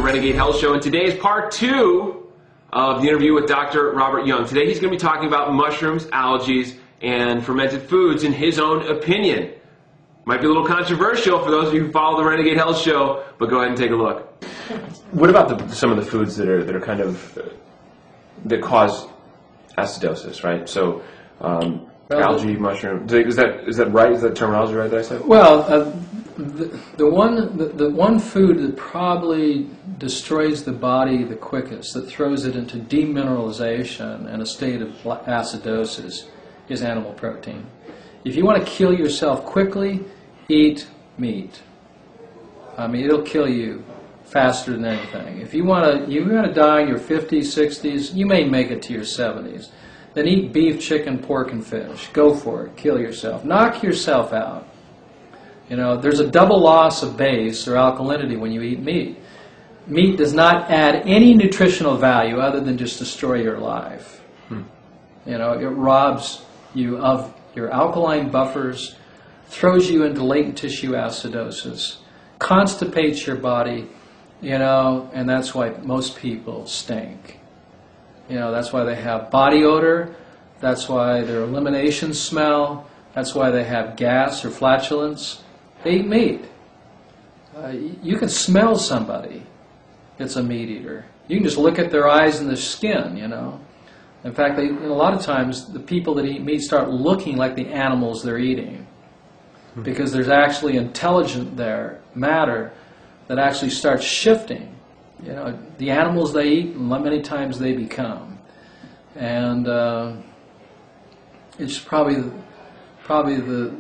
Renegade Health Show, and today is part 2 of the interview with Dr. Robert Young. Today he's going to be talking about mushrooms, algae, and fermented foods in his own opinion. Might be a little controversial for those of you who follow the Renegade Health Show, but go ahead and take a look. What about some of the foods that are kind of that cause acidosis, right? So algae, mushroom. Is that right? Is that terminology right that I said? Well, the one food that probably destroys the body the quickest, that throws it into demineralization and a state of acidosis, is animal protein. If you want to kill yourself quickly, eat meat. I mean, it'll kill you faster than anything. If you're going to die in your 50s, 60s, you may make it to your 70s. Then eat beef, chicken, pork, and fish. Go for it. Kill yourself. Knock yourself out. You know, there's a double loss of base or alkalinity when you eat meat. Meat does not add any nutritional value other than just destroy your life. You know, it robs you of your alkaline buffers, throws you into latent tissue acidosis, constipates your body, you know, and that's why most people stink. You know, that's why they have body odor, that's why their eliminations smell, that's why they have gas or flatulence. They eat meat. You can smell somebody that's a meat eater. You can just look at their eyes and their skin, you know. In fact, a lot of times the people that eat meat start looking like the animals they're eating, because there's actually intelligent matter that actually starts shifting. You know, the animals they eat, and many times they become. And it's probably the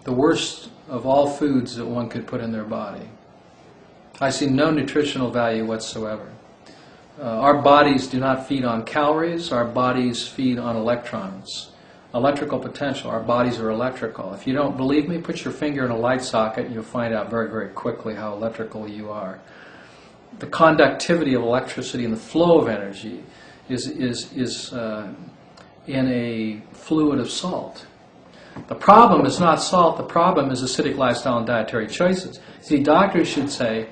worst of all foods that one could put in their body. I see no nutritional value whatsoever. Our bodies do not feed on calories. Our bodies feed on electrons. Electrical potential. Our bodies are electrical. If you don't believe me, put your finger in a light socket and you'll find out very, very quickly how electrical you are. The conductivity of electricity and the flow of energy is in a fluid of salt. The problem is not salt, the problem is acidic lifestyle and dietary choices. See, doctors should say,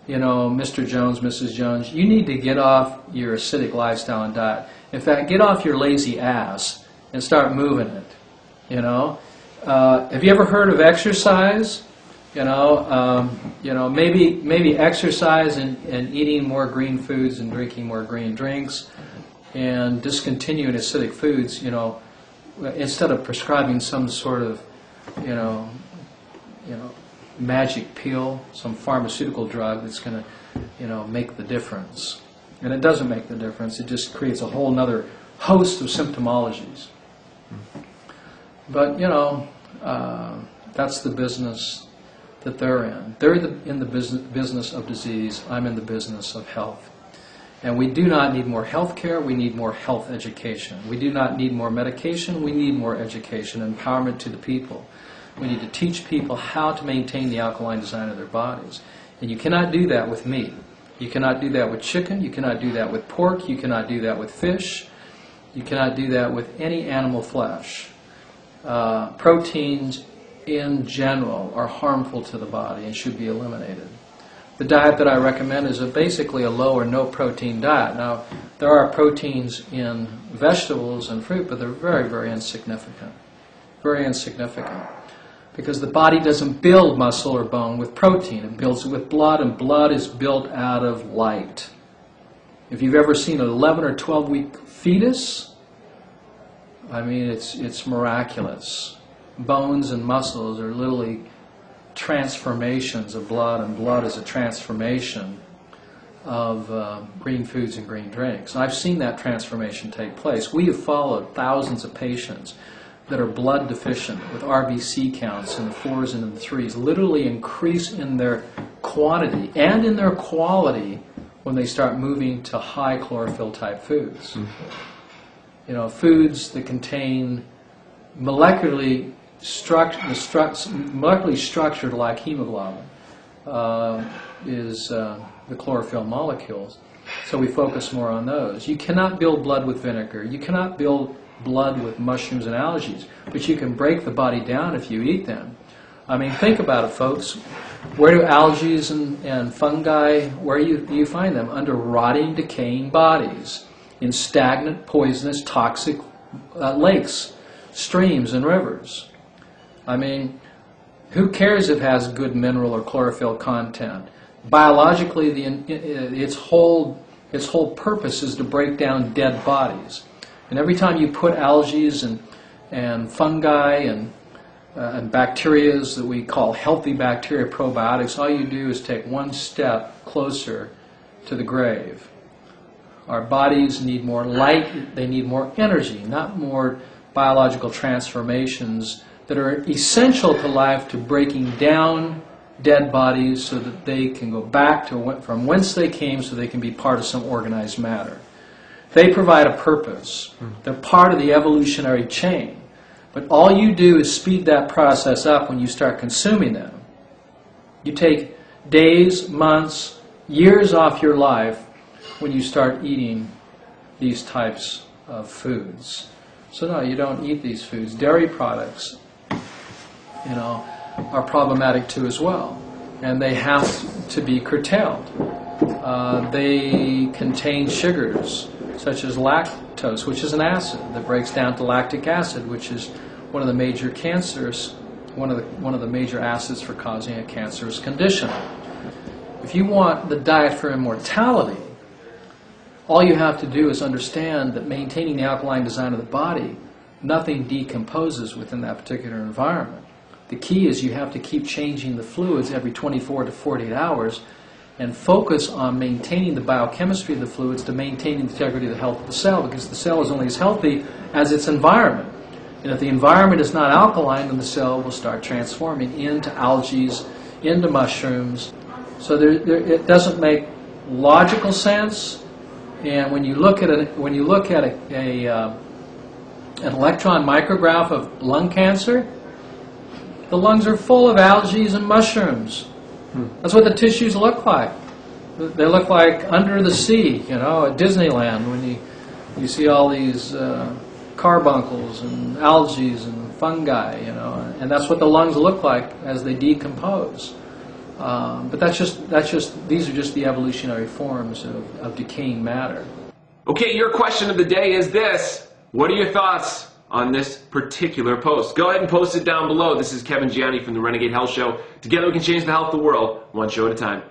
you know, Mr. Jones, Mrs. Jones, you need to get off your acidic lifestyle and diet. In fact, get off your lazy ass and start moving it, you know. Have you ever heard of exercise? You know, maybe exercise and eating more green foods and drinking more green drinks and discontinuing acidic foods, you know, instead of prescribing some sort of, you know, magic pill, some pharmaceutical drug that's going to, you know, make the difference. And it doesn't make the difference. It just creates a whole other host of symptomologies. But, you know, that's the business that they're in. They're in the business of disease. I'm in the business of health. And we do not need more health care, we need more health education. We do not need more medication, we need more education, empowerment to the people. We need to teach people how to maintain the alkaline design of their bodies. And you cannot do that with meat. You cannot do that with chicken, you cannot do that with pork, you cannot do that with fish, you cannot do that with any animal flesh. Proteins in general are harmful to the body and should be eliminated. The diet that I recommend is basically a low or no protein diet. Now, there are proteins in vegetables and fruit, but they're very, very insignificant. Very insignificant. Because the body doesn't build muscle or bone with protein. It builds it with blood, and blood is built out of light. If you've ever seen an 11 or 12-week fetus, I mean, it's miraculous. Bones and muscles are literally transformations of blood, and blood is a transformation of green foods and green drinks. And I've seen that transformation take place. We have followed thousands of patients that are blood deficient with RBC counts in the 4s and in the 3s, literally increase in their quantity and in their quality when they start moving to high chlorophyll type foods. You know, foods that contain molecularly structured like hemoglobin is the chlorophyll molecules. So we focus more on those. You cannot build blood with vinegar. You cannot build blood with mushrooms and algae, but you can break the body down if you eat them. I mean, think about it, folks. Where do algae and fungi, where do you find them? Under rotting, decaying bodies, in stagnant, poisonous, toxic lakes, streams, and rivers. I mean, who cares if it has good mineral or chlorophyll content? Biologically, its whole purpose is to break down dead bodies. And every time you put algae and fungi and bacteria that we call healthy bacteria, probiotics, all you do is take one step closer to the grave. Our bodies need more light, they need more energy, not more biological transformations that are essential to life, to breaking down dead bodies so that they can go back to from whence they came, so they can be part of some organized matter. They provide a purpose. They're part of the evolutionary chain. But all you do is speed that process up when you start consuming them. You take days, months, years off your life when you start eating these types of foods. So no, you don't eat these foods. Dairy products, are problematic too as well, and they have to be curtailed. They contain sugars such as lactose, which is an acid that breaks down to lactic acid, which is one of the major cancers, one of the major acids for causing a cancerous condition. If you want the diet for immortality, all you have to do is understand that maintaining the alkaline design of the body, nothing decomposes within that particular environment. The key is you have to keep changing the fluids every 24 to 48 hours and focus on maintaining the biochemistry of the fluids to maintain the integrity of the health of the cell, because the cell is only as healthy as its environment. And if the environment is not alkaline, then the cell will start transforming into algae, into mushrooms. So it doesn't make logical sense. And when you look at an electron micrograph of lung cancer, the lungs are full of algae and mushrooms. That's what the tissues look like. They look like under the sea, at Disneyland, when you see all these carbuncles and algae and fungi, and that's what the lungs look like as they decompose. But these are just the evolutionary forms of decaying matter. Okay, your question of the day is this. What are your thoughts on this particular post? Go ahead and post it down below. This is Kevin Gianni from the Renegade Health Show. Together we can change the health of the world, one show at a time.